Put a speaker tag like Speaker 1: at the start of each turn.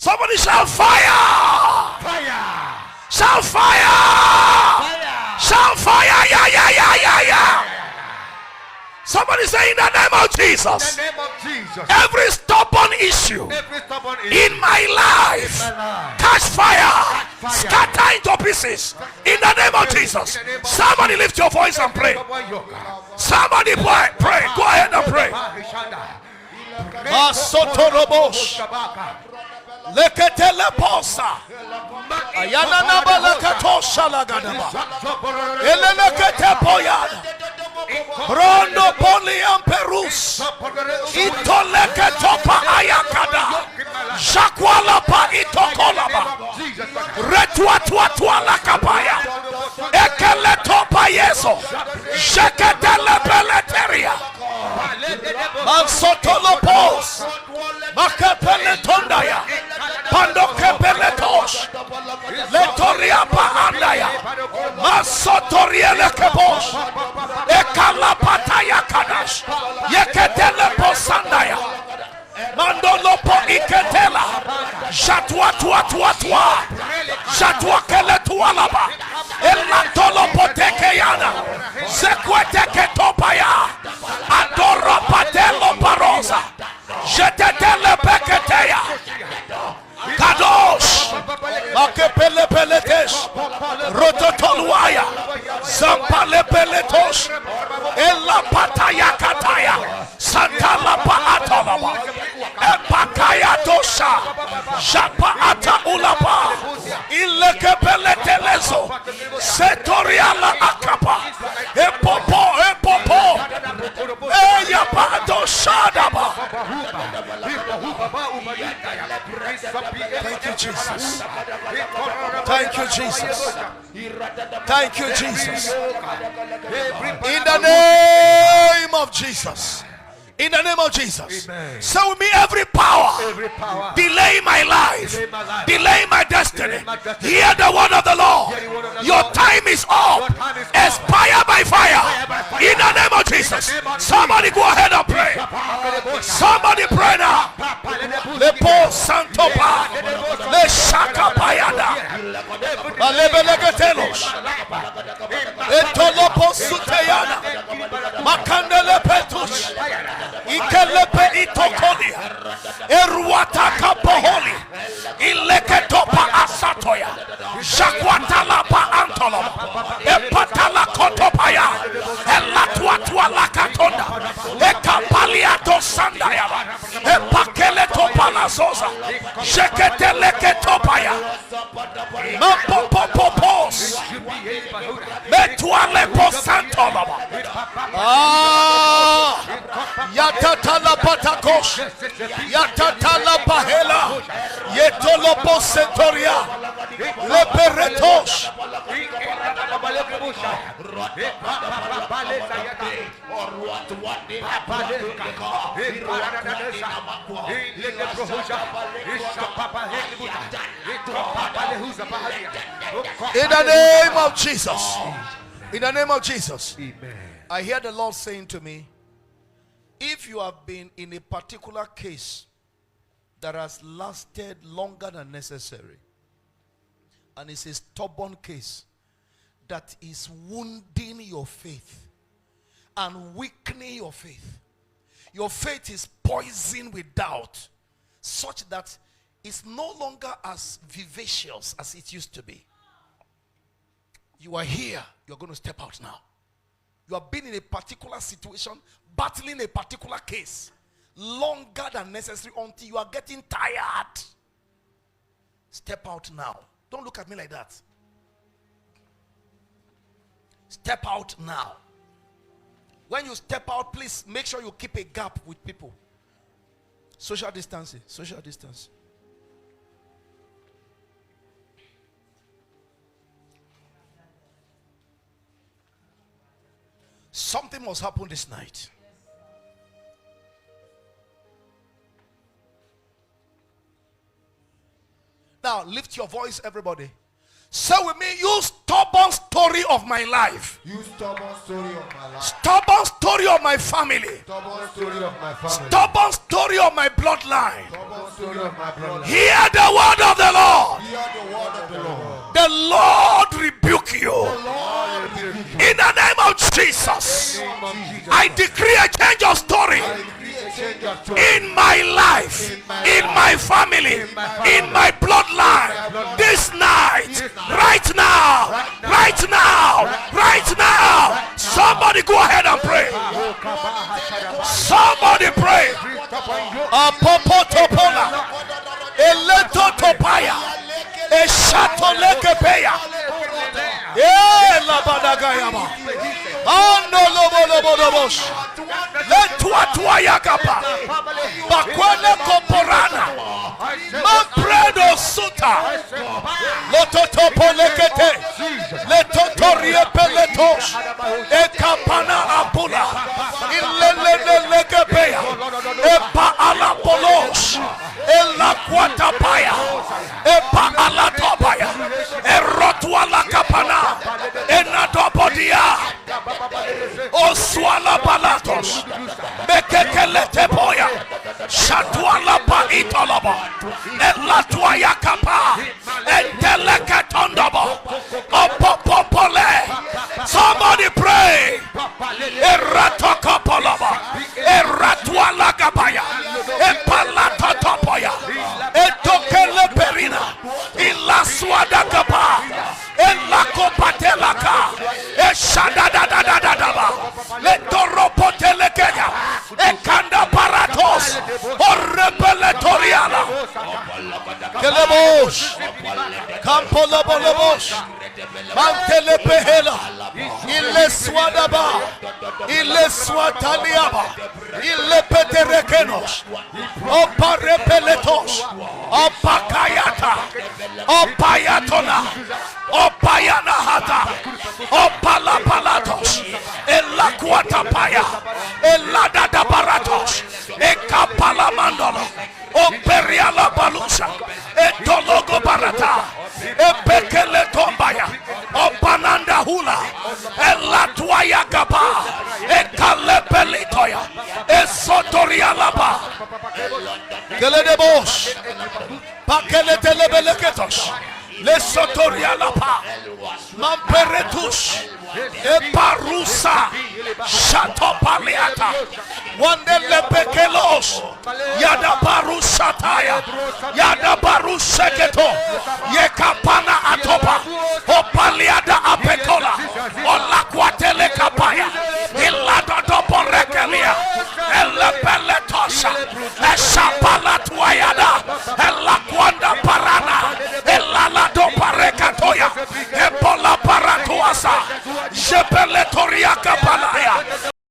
Speaker 1: Somebody shout fire!
Speaker 2: Fire!
Speaker 1: Shout fire!
Speaker 2: Fire!
Speaker 1: Shout fire! Yeah. Somebody say in the name of Jesus.
Speaker 2: In the name of Jesus.
Speaker 1: Every stubborn issue in my life, catch fire, scatter into pieces in the name of Jesus. Somebody lift your voice and pray. Somebody pray. Go ahead and pray. Leketele posa ayana nabala katosha lagadaba elelekete poyada rondo poliam perus itoleketopa ayakada shakwala pa itokolaba retuatuatua lakapaya ekeletopa yeso sheketele peleteria mansotolopos makepele Pandoke peletos Letoria paandaya Masotoria lekebos Ekalapataya kadash Yeketele posandaya Mandolopo iketela Jatwa Jatwa kele tualaba Elantolo potekeyana Zekweteke topaya Adoro patelo parosa Jetetele peketeya Kadosh Makepele peletes Rototoluaya Zampale peletos Ella pataya kataya Santala paatolaba Epakaya dosha Japa ata ulapa Ileke peletelezo Setoriala akapa Epopo Eya padoshadaba. Thank you, Jesus. Thank you, Jesus. Thank you, Jesus. In the name of Jesus. In the name of Jesus. Amen. So with me, every power delay my life, delay my destiny. Hear the word of the Lord. Your time is up. Expire by fire. In the name of Jesus. Somebody go ahead and pray. Somebody pray now. Lepo santopa. Le shaka payada. Malebelegetelos. Etolopo suteyana. Makandele petus. Ikelepe itokolia eruata kapoholi ileketopa asatoya shakwatala pa antoloma epatala kotopaya elatuatua lakatonda ekapalia dosandaya epakele topala zoza sheketele topaya mapopopopos metuale posantoloma Yatatala patakos, yatatala pahela, yetolopo setoria, leperetos. In the name of Jesus. In the name of Jesus. Amen. I hear the Lord saying to me, if you have been in a particular case that has lasted longer than necessary, and it's a stubborn case that is wounding your faith and weakening your faith is poisoned with doubt, such that it's no longer as vivacious as it used to be. You are here, you're going to step out now. You have been in a particular situation, battling a particular case longer than necessary until you are getting tired. Step out now. Don't look at me like that. Step out now. When you step out, please make sure you keep a gap with people. Social distancing. Social distance. Something must happen this night. Now lift your voice, everybody. Say with me, you stubborn story of my life.
Speaker 2: You stubborn story of my life.
Speaker 1: Stubborn story of my family.
Speaker 2: Stubborn story of my family.
Speaker 1: Stubborn story of my bloodline.
Speaker 2: Stubborn
Speaker 1: Hear the word of the Lord.
Speaker 2: Hear the word of the Lord.
Speaker 1: The Lord rebuke you.
Speaker 2: Lord,
Speaker 1: In the name of Jesus, I decree a change of story in my life, in my family, in my bloodline. This night, right now, right now, right now. Somebody go ahead and pray. Somebody pray. Apopotopola, eletotopaya, eshatolekepeya, elabadagayaba, anolobolobolobosh, letuatuayakapa, bakwele koporana, mampredo suta, lototopolekete, letotoriepeletos, ekapana apula, ilelelelekepeya, epa alapolos, elakwatapaya, epa alatopaya, erotualakapana, enadopodia, oswala balatos, mekekeletepoya, shatualapa itolobo, elatuayakapa, enteleketondabo, opopopole. Somebody pray. Eratokopolobo, eratualakapaya, epalatotopoya, etokeleperina, ilaswadakapa, elakopatelaka, eshadadadadadaba, letoropotelekega, ekanda paratos, orrebeletoriala, kelebos, kampolobolobos, mantelepehela, ileswadaba, ileswataliaba, ilepeterekenos, oparepeletos, opakayata, opayatona, opayanahata, opalapalatos, elakuatapaya, eladadabaratos, ekapalamandolo, operiala balusa, etologo barata, epekele tombaya, opananda hula, elatuaya kapa, ekalepelitoya, esotorialaba, keledebos, pakeletelebeketos, lesotorialapa, mamperetus, eparusa, shatopaliata, wandelepekelos, yadabarusataya, yadabaruseketo, yekapana atopa, opaliada apekola, olakwatele kapaya, iladodoborekelia, elepeletosa, esapalatuayada, elakwanda parana, elalado parekatoya, ebola paratuasa, jepeletoria kapalaya.